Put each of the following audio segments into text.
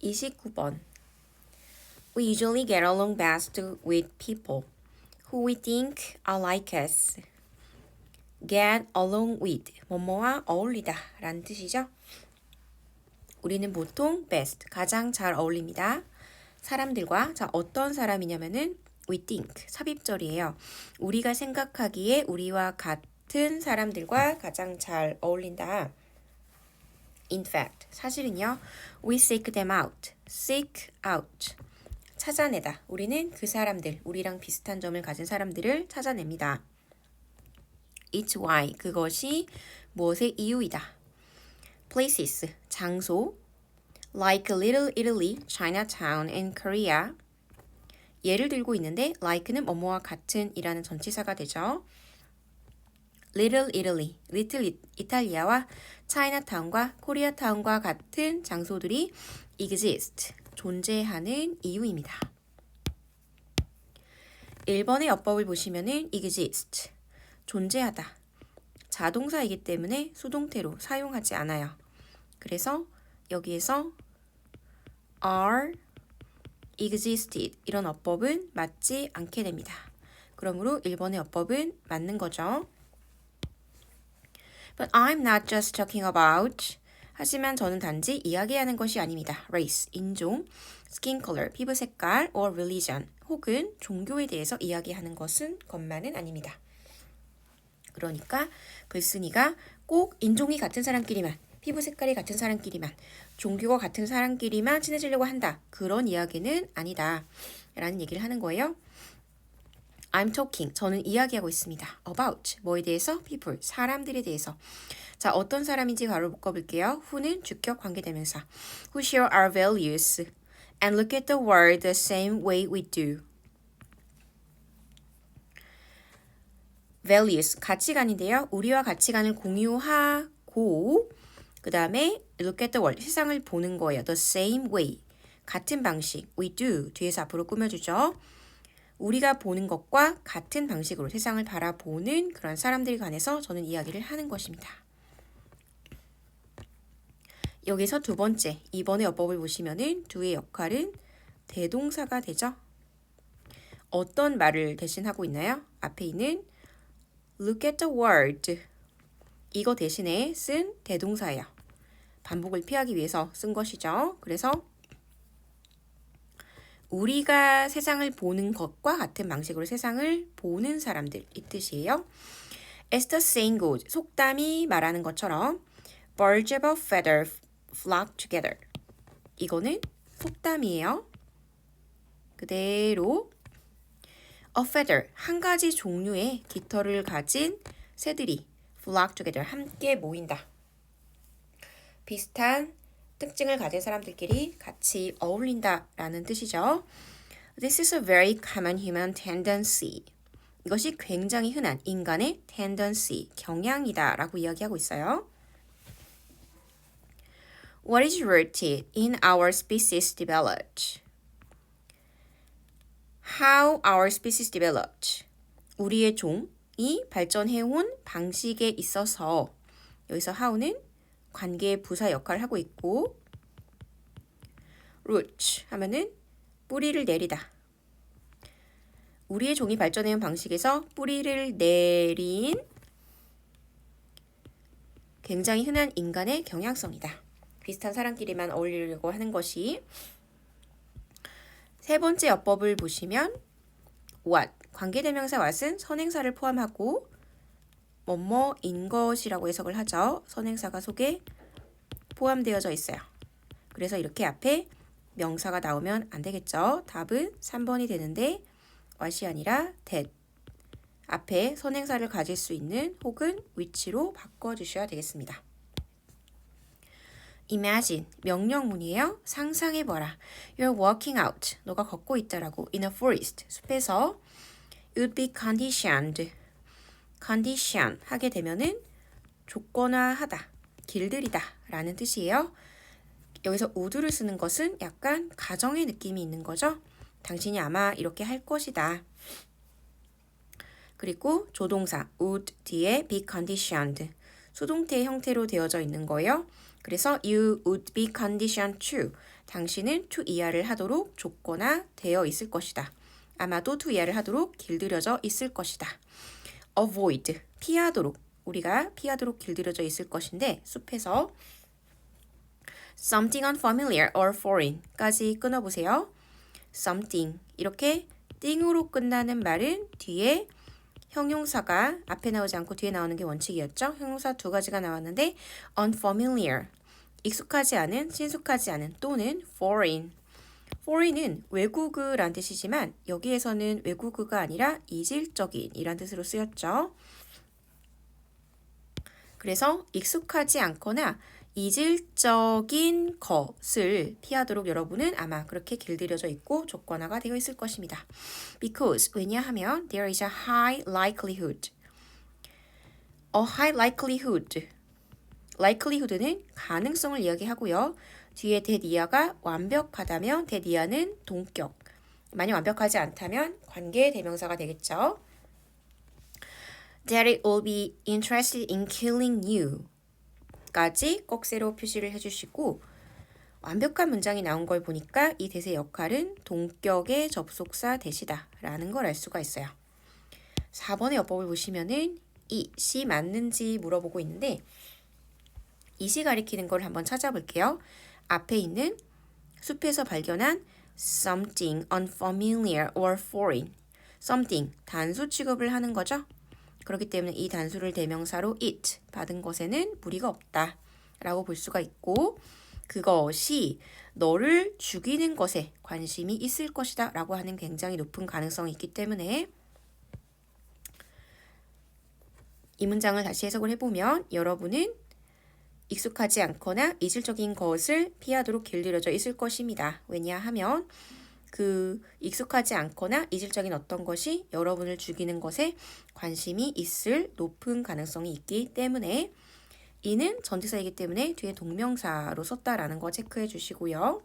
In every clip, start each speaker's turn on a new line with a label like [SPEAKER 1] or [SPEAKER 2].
[SPEAKER 1] 29번. We usually get along best with people who we think are like us. Get along with, 뭐뭐와 어울리다 라는 뜻이죠. 우리는 보통 best, 가장 잘 어울립니다. 사람들과, 자, 어떤 사람이냐면은 we think, 삽입절이에요. 우리가 생각하기에 우리와 같은 사람들과 가장 잘 어울린다. In fact, 사실은요, we seek them out, seek out, 찾아내다. 우리는 그 사람들, 우리랑 비슷한 점을 가진 사람들을 찾아냅니다. It's why, 그것이 무엇의 이유이다. Places, 장소, like Little Italy, Chinatown, and Korea. 예를 들고 있는데 like는 뭐뭐와 같은 이라는 전치사가 되죠. Little Italy, Little 이탈리아와 Chinatown과 코리아타운과 같은 장소들이 exist, 존재하는 이유입니다. 1번의 어법을 보시면은 exist, 존재하다. 자동사이기 때문에 수동태로 사용하지 않아요. 그래서 여기에서 are existed 이런 어법은 맞지 않게 됩니다. 그러므로 1번의 어법은 맞는 거죠. But I'm not just talking about. 하지만 저는 단지 이야기하는 것이 아닙니다. Race, 인종, skin color, 피부 색깔, or religion, 혹은 종교에 대해서 이야기하는 것만은 아닙니다. 그러니까 글쓴이가 꼭 인종이 같은 사람끼리만, 피부 색깔이 같은 사람끼리만, 종교가 같은 사람끼리만 친해지려고 한다. 그런 이야기는 아니다. 라는 얘기를 하는 거예요. I'm talking, 저는 이야기하고 있습니다. About, 뭐에 대해서? People, 사람들에 대해서. 자, 어떤 사람인지 바로 묶어볼게요. who는 주격 관계대명사. Who share our values and look at the world the same way we do. values, 가치관인데요. 우리와 가치관을 공유하고 그 다음에 look at the world, 세상을 보는 거예요. The same way, 같은 방식. We do, 뒤에서 앞으로 꾸며주죠. 우리가 보는 것과 같은 방식으로 세상을 바라보는 그런 사람들에 관해서 저는 이야기를 하는 것입니다. 여기서 두 번째, 2번의 어법을 보시면은 do의 역할은 대동사가 되죠. 어떤 말을 대신하고 있나요? 앞에 있는 look at the world, 이거 대신에 쓴 대동사예요. 반복을 피하기 위해서 쓴 것이죠. 그래서 우리가 세상을 보는 것과 같은 방식으로 세상을 보는 사람들, 이 뜻이에요. As the saying goes, 속담이 말하는 것처럼 birds of a feather flock together. 이거는 속담이에요. 그대로 a feather, 한 가지 종류의 깃털을 가진 새들이 flock together, 함께 모인다. 비슷한 특징을 가진 사람들끼리 같이 어울린다라는 뜻이죠. This is a very common human tendency. 이것이 굉장히 흔한 인간의 tendency, 경향이다 라고 이야기하고 있어요. What is rooted in our species developed? How our species developed. 우리의 종이 발전해온 방식에 있어서, 여기서 how는 관계의 부사 역할을 하고 있고, root 하면은 뿌리를 내리다. 우리의 종이 발전해온 방식에서 뿌리를 내린 굉장히 흔한 인간의 경향성이다. 비슷한 사람끼리만 어울리려고 하는 것이. 세 번째 어법을 보시면 what, 관계대명사 what은 선행사를 포함하고 뭐뭐인 것이라고 해석을 하죠. 선행사가 속에 포함되어져 있어요. 그래서 이렇게 앞에 명사가 나오면 안 되겠죠. 답은 3번이 되는데 what이 아니라 that. 앞에 선행사를 가질 수 있는 혹은 which로 바꿔주셔야 되겠습니다. Imagine, 명령문이에요. 상상해봐라. You're walking out. 너가 걷고 있다라고. In a forest, 숲에서. You'd be conditioned. condition 하게 되면은 조건화하다, 길들이다 라는 뜻이에요. 여기서 would를 쓰는 것은 약간 가정의 느낌이 있는 거죠. 당신이 아마 이렇게 할 것이다. 그리고 조동사 would 뒤에 be conditioned, 수동태 형태로 되어져 있는 거예요. 그래서 you would be conditioned to. 당신은 to 이하를 하도록 조건화되어 있을 것이다. 아마도 to 이하를 하도록 길들여져 있을 것이다. avoid. 피하도록. 우리가 피하도록 길들여져 있을 것인데 숲에서 something unfamiliar or foreign까지 끊어보세요. something. 이렇게 띵으로 끝나는 말은 뒤에 형용사가 앞에 나오지 않고 뒤에 나오는 게 원칙이었죠. 형용사 두 가지가 나왔는데 unfamiliar, 익숙하지 않은, 친숙하지 않은 또는 foreign. foreign은 외국어란 뜻이지만 여기에서는 외국어가 아니라 이질적인 이란 뜻으로 쓰였죠. 그래서 익숙하지 않거나 이질적인 것을 피하도록 여러분은 아마 그렇게 길들여져 있고 조건화가 되어 있을 것입니다. Because, 왜냐하면 there is a high likelihood. A high likelihood. likelihood는 가능성을 이야기하고요. 뒤에 that 이하가 완벽하다면 that 이하는 동격. 만약 완벽하지 않다면 관계 대명사가 되겠죠. That it will be interested in killing you. 까지 꼭세로 표시를 해주시고 완벽한 문장이 나온 걸 보니까 이 대세 역할은 동격의 접속사 대시다 라는 걸 알 수가 있어요. 4번의 어법을 보시면은 이 시 맞는지 물어보고 있는데 이 시 가리키는 걸 한번 찾아볼게요. 앞에 있는 숲에서 발견한 something unfamiliar or foreign. something 단수 취급을 하는 거죠. 그렇기 때문에 이 단수를 대명사로 it 받은 것에는 무리가 없다 라고 볼 수가 있고 그것이 너를 죽이는 것에 관심이 있을 것이다 라고 하는 굉장히 높은 가능성이 있기 때문에 이 문장을 다시 해석을 해보면 여러분은 익숙하지 않거나 이질적인 것을 피하도록 길들여져 있을 것입니다. 왜냐하면 그 익숙하지 않거나 이질적인 어떤 것이 여러분을 죽이는 것에 관심이 있을 높은 가능성이 있기 때문에 이는 전치사이기 때문에 뒤에 동명사로 썼다라는 거 체크해 주시고요.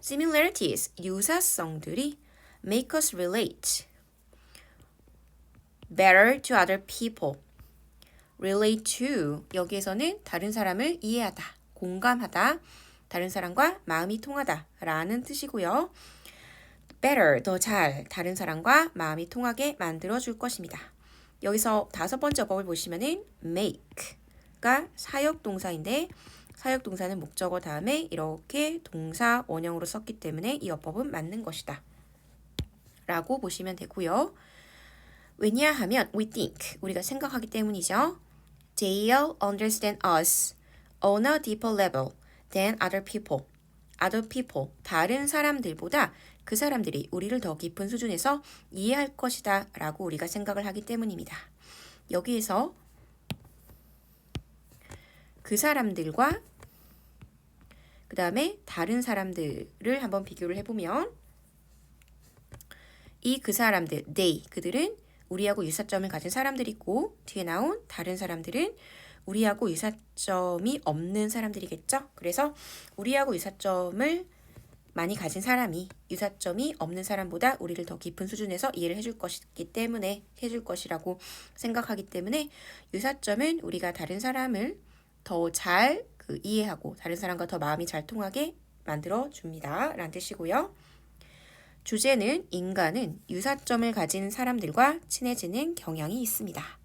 [SPEAKER 1] Similarities, 유사성들이 make us relate better to other people. relate to, 여기에서는 다른 사람을 이해하다, 공감하다, 다른 사람과 마음이 통하다 라는 뜻이고요. better, 더 잘, 다른 사람과 마음이 통하게 만들어줄 것입니다. 여기서 5번째 어법을 보시면은 make가 사역동사인데 사역동사는 목적어 다음에 이렇게 동사 원형으로 썼기 때문에 이 어법은 맞는 것이다 라고 보시면 되고요. 왜냐하면 we think, 우리가 생각하기 때문이죠. They'll understand us on a deeper level than other people. other people, 다른 사람들보다 그 사람들이 우리를 더 깊은 수준에서 이해할 것이다 라고 우리가 생각을 하기 때문입니다. 여기에서 그 사람들과 그 다음에 다른 사람들을 한번 비교를 해보면 이 그 사람들, they, 그들은 우리하고 유사점을 가진 사람들이고 뒤에 나온 다른 사람들은 우리하고 유사점이 없는 사람들이겠죠. 그래서 우리하고 유사점을 많이 가진 사람이 유사점이 없는 사람보다 우리를 더 깊은 수준에서 이해를 해줄 것이기 때문에 해줄 것이라고 생각하기 때문에 유사점은 우리가 다른 사람을 더 잘 이해하고 다른 사람과 더 마음이 잘 통하게 만들어 줍니다. 라는 뜻이고요. 주제는 인간은 유사점을 가진 사람들과 친해지는 경향이 있습니다.